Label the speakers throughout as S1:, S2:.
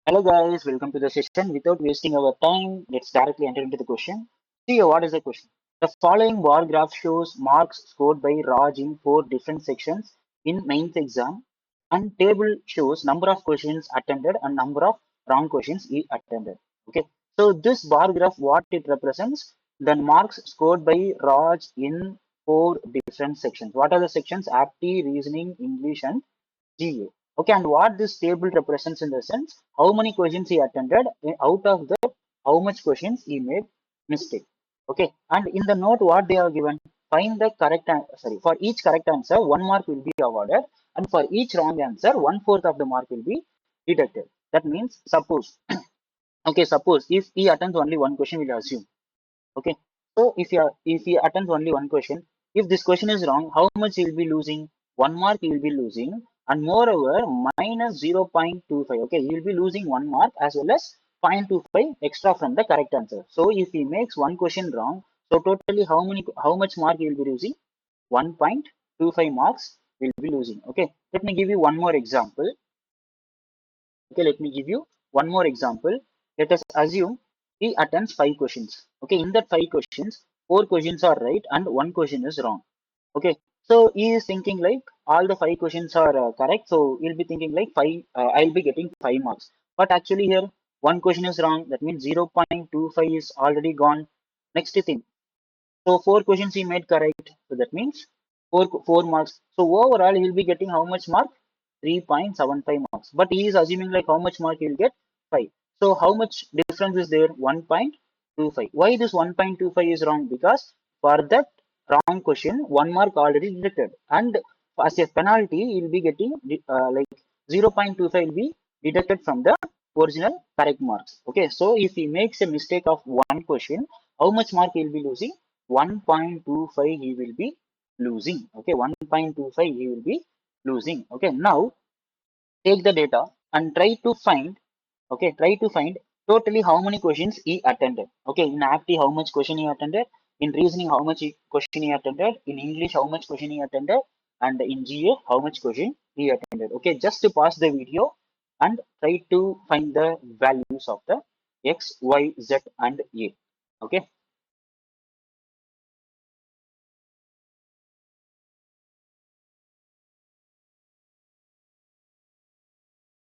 S1: Hello guys, welcome to the session. Without wasting our time, let's directly enter into the question. See here, what is the question? The following bar graph shows marks scored by Raj in four different sections in ninth exam, and table shows number of questions attended and number of wrong questions he attended. Okay, so this bar graph, what it represents? The marks scored by Raj in four different sections. What are the sections? Apti, reasoning, English, and GA. Okay, and what this table represents in the sense, how many questions he attended, out of that, how much questions he made mistake. Okay, and in the note, what they are given, find the correct, sorry, for each correct answer, 1 mark will be awarded, and for each wrong answer, 1/4 of the mark will be deducted. That means, suppose, okay, suppose if he attends only one question, we'll assume. Okay, so if he attends only one question, if this question is wrong, how much he will be losing? 1 mark he will be losing, and moreover minus 0.25. Okay, he will be losing 1 mark as well as 0.25 extra from the correct answer. So if he makes one question wrong, so totally how much mark he will be losing? 1.25 marks will be losing. Okay, let me give you one more example. Okay, let me give you one more example. Let us assume he attends 5 questions. Okay, in that 5 questions, 4 questions are right and one question is wrong. Okay, so he is thinking like all the 5 questions are correct. So he'll be thinking like I'll be getting 5 marks. But actually here one question is wrong. That means 0.25 is already gone. Next thing, so 4 questions he made correct. So that means four marks. So overall he'll be getting how much mark? 3.75 marks. But he is assuming like how much mark he'll get? 5. So how much difference is there? 1.25. Why this 1.25 is wrong? Because for that wrong question, 1 mark already deducted. And as a penalty, he'll be getting like 0.25 will be deducted from the original correct marks. Okay, so if he makes a mistake of one question, how much mark he will be losing? 1.25 he will be losing. Okay, 1.25 he will be losing. Okay, now take the data and try to find totally how many questions he attended. Okay, in apti how much question he attended, in reasoning how much question he attended, in English how much question he attended, and in GA how much question he attended. Okay, just to pause the video and try to find the values of the x, y, z, and a. Okay,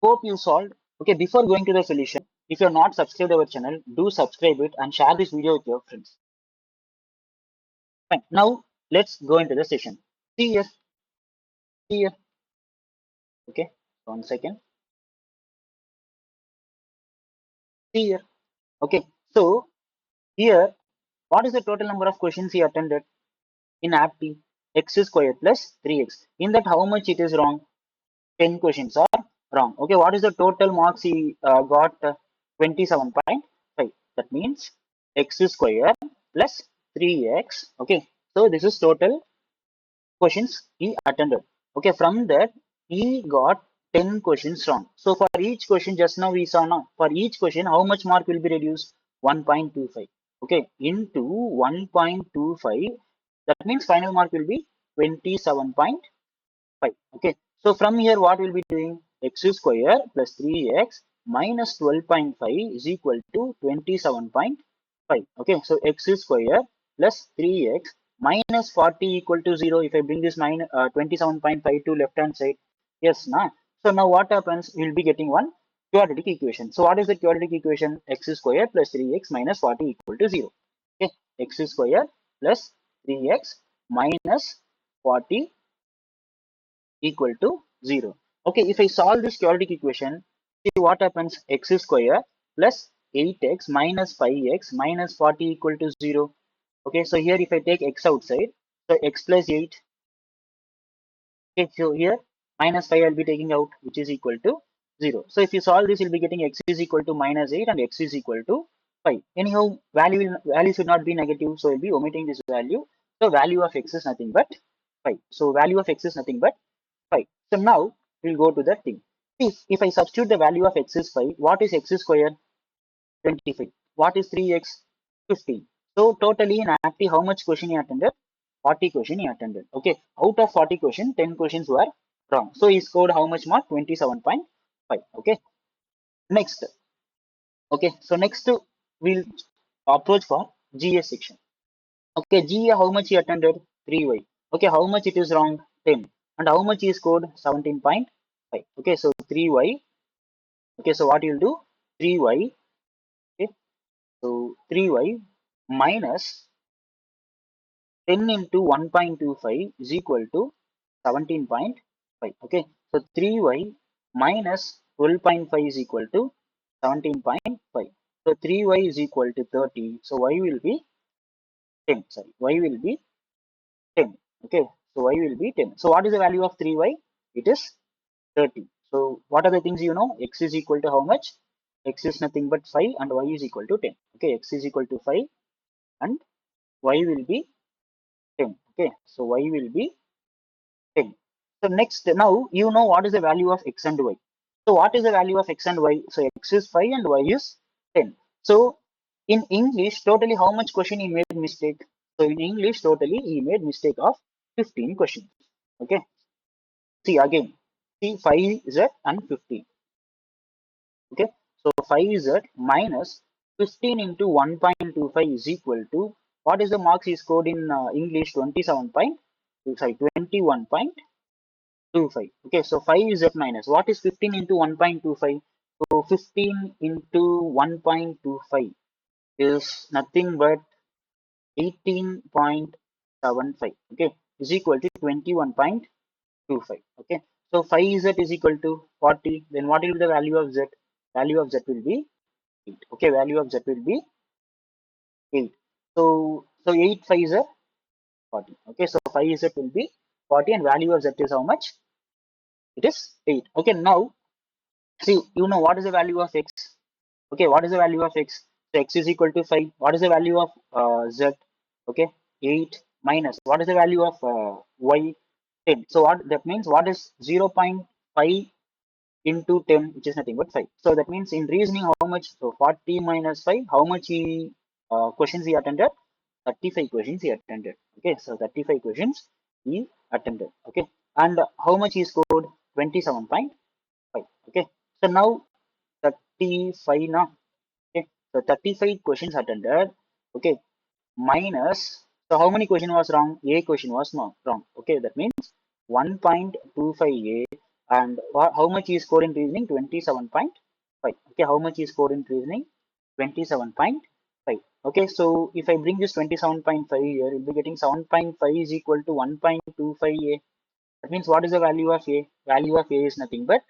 S1: hope you solved. Okay, before going to the solution, if you're not subscribed our channel, do subscribe it and share this video with your friends. Fine. Now let's go into the session. See here, see here. Okay, 1 second. See here. Okay, so here, what is the total number of questions he attended in apti? X square plus 3x. In that, how much it is wrong? 10 questions are wrong. Okay, what is the total marks he got? 27.5. That means x square plus 3x. Okay, so this is total questions he attended. Okay, from that he got 10 questions wrong. So for each question, just now we saw now, for each question, how much mark will be reduced? 1.25. Okay, into 1.25, that means final mark will be 27.5. Okay, so from here, what we'll be doing? X square plus 3x minus 12.5 is equal to 27.5. Okay, so x square plus 3x minus 40 equal to 0. If I bring this 27.5 to left hand side, yes, na. So now what happens? We'll be getting one quadratic equation. So what is the quadratic equation? X square plus 3x minus 40 equal to 0. Okay, x square plus 3x minus 40 equal to 0. Okay, if I solve this quadratic equation, see what happens? X square plus 8x minus 5x minus 40 equal to 0. Okay, so here if I take x outside, so x plus 8. Okay, so here minus 5 I'll be taking out, which is equal to 0. So if you solve this, you'll be getting x is equal to minus 8 and x is equal to 5. Anyhow, value should not be negative, so we'll be omitting this value. So value of x is nothing but 5. So value of x is nothing but 5. So now we'll go to the thing. If I substitute the value of x is 5, what is x square? 25. What is 3x? 15. So totally in active, how much question he attended? 40 question he attended. Okay. Out of 40 question, 10 questions were wrong. So he scored how much mark? 27.5. Okay. Next, okay, so next we'll approach for GA section. Okay, GA, how much he attended? 3Y. Okay, how much it is wrong? 10. And how much he scored? 17.5. Okay, so 3Y. Okay, so what you'll do? 3Y. Okay, so 3Y minus 10 into 1.25 is equal to 17.5. Okay, so 3Y minus 12.5 is equal to 17.5. So 3Y is equal to 30. So Y will be 10. Sorry, Y will be 10. Okay, so Y will be 10. So what is the value of 3Y? It is 30. So what are the things you know? X is equal to how much? X is nothing but 5 and Y is equal to 10. Okay, X is equal to 5 and Y will be 10. Okay, so Y will be 10. So next, now you know what is the value of X and Y. So what is the value of X and Y? So X is 5 and Y is 10. So in English, totally how much question he made mistake? So in English, totally he made mistake of 15 questions. Okay, see again, see 5Z and 15. Okay, so 5Z minus 15 into 1.25 is equal to what is the marks he scored in English? 27 point, sorry, 21.25. Okay, so 5Z minus what is 15 into 1.25? So 15 into 1.25 is nothing but 18.75. Okay, is equal to 21.25. Okay, so 5Z is equal to 40. Then what will be the value of Z? Value of Z will be 8. Okay, value of Z will be 8. So 8 5 is 40. Okay, so 5 Z will be 40 and value of Z is how much? It is 8. Okay, now see, you know what is the value of X? Okay, what is the value of X? So X is equal to 5. What is the value of Z? Okay, 8 minus what is the value of Y? 10. So what that means, what is 0.5 into 10, which is nothing but 5. So that means in reasoning, how much? So 40 minus 5, how much he questions he attended? 35 questions he attended. Okay, so 35 questions he attended. Okay, and how much he scored? 27.5. Okay, so now 35 now. Okay, so 35 questions attended. Okay, minus, so how many question was wrong? A question was not wrong. Okay, that means 1.25A and how much is scored in reasoning? 27.5. Okay, how much is scored in reasoning? 27.5. Okay, so if I bring this 27.5 here, you'll be getting 7.5 is equal to 1.25A. That means what is the value of A? Value of A is nothing but,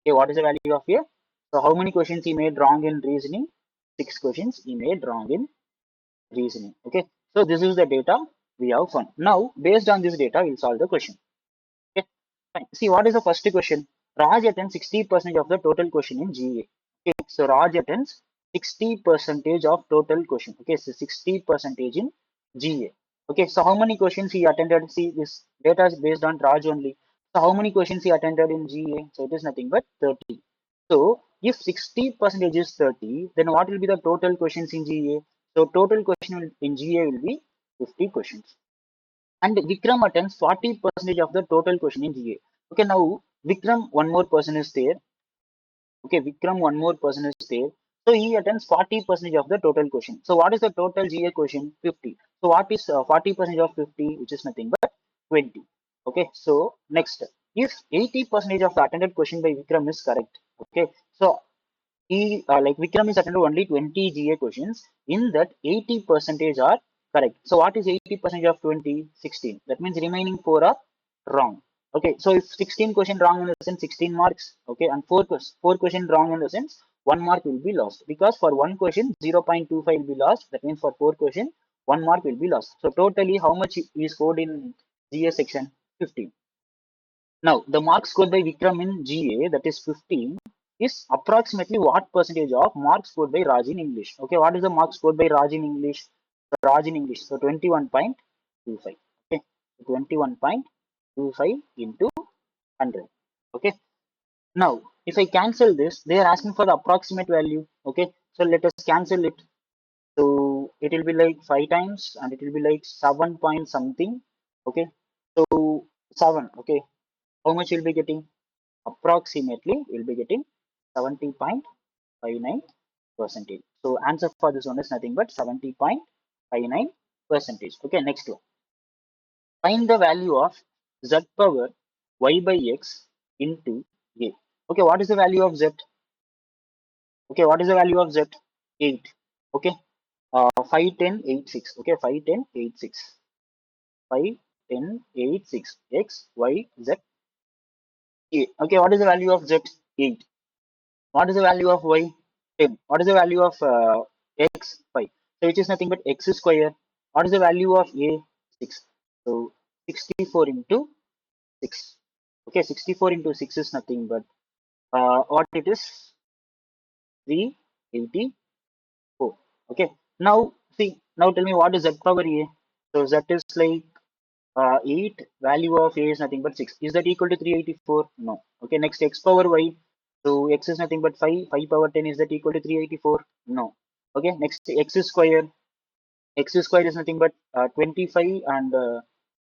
S1: okay, what is the value of A? So how many questions he made wrong in reasoning? 6 questions he made wrong in reasoning. Okay, so this is the data we have found. Now based on this data we'll solve the question. Okay, fine. See, what is the first question? Raj attends 60% of the total question in GA. Okay, so Raj attends 60% of total question. Okay, so 60% in GA. Okay, so how many questions he attended? See, this data is based on Raj only. So how many questions he attended in GA? So it is nothing but 30. So if 60% is 30, then what will be the total questions in GA? So total question in GA will be 50 questions. And Vikram attends 40% of the total question in GA. Okay, now Vikram, one more person is there. Okay, Vikram, one more person is there. So he attends 40% of the total question. So what is the total GA question? 50. So what is 40% of 50, which is nothing but 20. Okay, so next, if 80% of the attended question by Vikram is correct. Okay, so he like Vikram is attended only 20 GA questions. In that 80 percentage are correct. So what is 80 percentage of 20? 16. That means remaining 4 are wrong. Okay, so if 16 question wrong in the sense 16 marks. Okay, and 4 question wrong in the sense 1 mark will be lost, because for one question 0.25 will be lost. That means for 4 question 1 mark will be lost. So totally how much he scored in GA section? 15. Now, the marks scored by Vikram in GA, that is 15, is approximately what percentage of marks scored by Raj in English? Okay, what is the marks scored by Raj in English? So Raj in English, so 21.25. Okay, 21.25 into 100. Okay, now if I cancel this, they are asking for the approximate value. Okay, so let us cancel it. So it will be like 5 times and it will be like 7 point something. Okay, so 7. Okay, how much you'll be getting? Approximately you'll be getting 70.59 percentage. So answer for this one is nothing but 70.59 percentage. Okay, next one. Find the value of z power y by x into a. Okay, what is the value of z? Okay, what is the value of z? 8. Okay, 5, 10, 8, 6. Okay, 5, 10, 8, 6. 5, 10, 8, 6. X, Y, Z, A. Okay, what is the value of Z? 8. What is the value of Y? 10. What is the value of X? 5. So which is nothing but X square. What is the value of A? 6. So 64 into 6. Okay, 64 into 6 is nothing but what it is? 384. Okay, now see, now tell me what is Z power A? So Z is like 8, value of A is nothing but 6. Is that equal to 384? No. Okay, next x power y. So x is nothing but 5. 5 power 10, is that equal to 384? No. Okay, next x square. X square is nothing but 25 and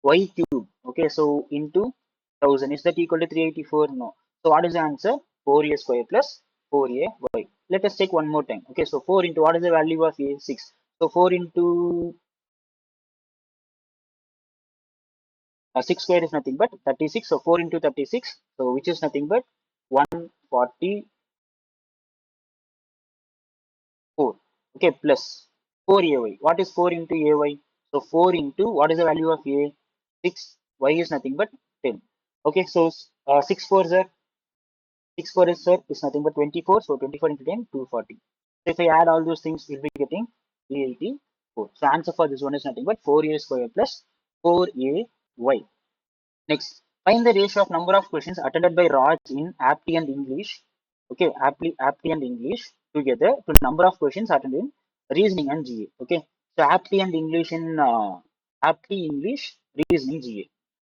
S1: y cube. Okay, so into 1000, is that equal to 384? No. So what is the answer? 4a square plus 4ay. Let us take one more time. Okay, so 4 into what is the value of a? 6. So 4 into 6 square is nothing but 36. So 4 into 36. So which is nothing but 144. Okay, plus 4ay. What is 4 into ay? So 4 into what is the value of a? 6. Y is nothing but 10. Okay, so 6 4s are 6 4 is, sir, is nothing but 24. So 24 into 10, 240. So if I add all those things, we'll be getting 384. So answer for this one is nothing but 4a square plus 4ay. Next, find the ratio of number of questions attended by Raj in Aptly and English. Okay, Aptly and English together to number of questions attended in reasoning and GA. Okay, so Aptly and English in Aptly English, reasoning GA.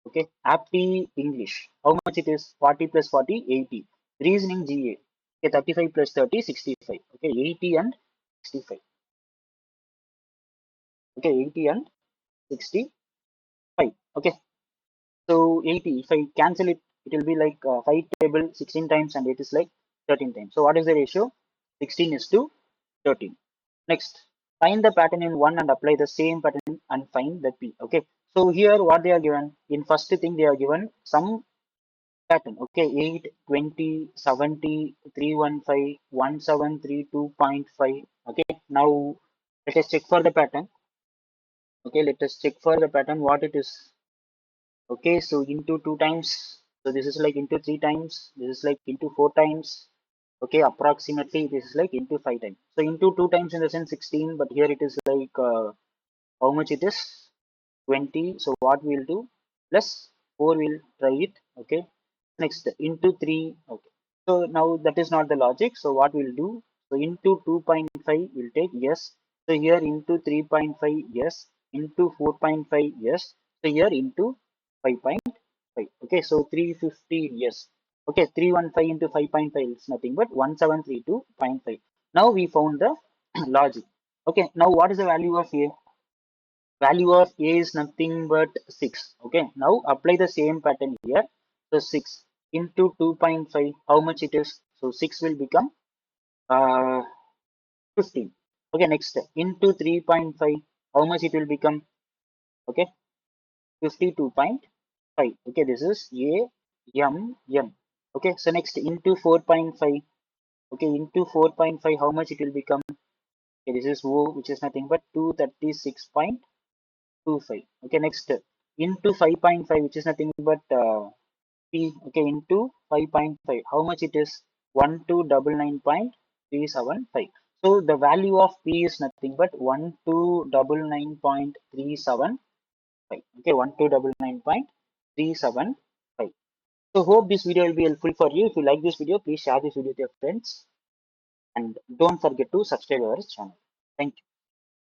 S1: Okay, Aptly English. How much it is? 40 plus 40, 80. Reasoning GA. Okay, 35 plus 30, 65. Okay, 80 and 65. Okay, 80 and 65. Okay. So 80, if I cancel it, it will be like 5 table 16 times and it is like 13 times. So what is the ratio? 16 is to 13. Next, find the pattern in 1 and apply the same pattern and find the P. Okay. So here what they are given, in first thing they are given some pattern. Okay, 8, 20, 70, 315, 1732.5. Okay, now let us check for the pattern. Okay, let us check for the pattern what it is. Okay, so into 2 times. So this is like into 3 times. This is like into 4 times. Okay, approximately this is like into 5 times. So into 2 times in the sense 16, but here it is like how much it is? 20. So what we'll do? Plus 4 we'll try it. Okay. Next into 3. Okay. So now that is not the logic. So what we'll do? So into 2.5 we'll take yes. So here into 3.5 yes. Into 4.5 yes. So here into 5.5. Okay. So 350 yes. Okay. 315 into 5.5 is nothing but 1732.5. Now we found the logic. Okay. Now what is the value of a? Value of a is nothing but 6. Okay, now apply the same pattern here. So 6 into 2.5, how much it is? So 6 will become 15. Okay, next into 3.5, how much it will become? Okay, 52.5. Okay, this is a. Okay, so next into 4.5. Okay, into 4.5, how much it will become? Okay, this is O, which is nothing but 236.25. Okay, next into 5.5, which is nothing but P. Okay, into 5.5, how much it is? 1299.375. So the value of P is nothing but 1299.375. Okay, 1299.375. So hope this video will be helpful for you. If you like this video, please share this video with your friends and don't forget to subscribe our channel. Thank you.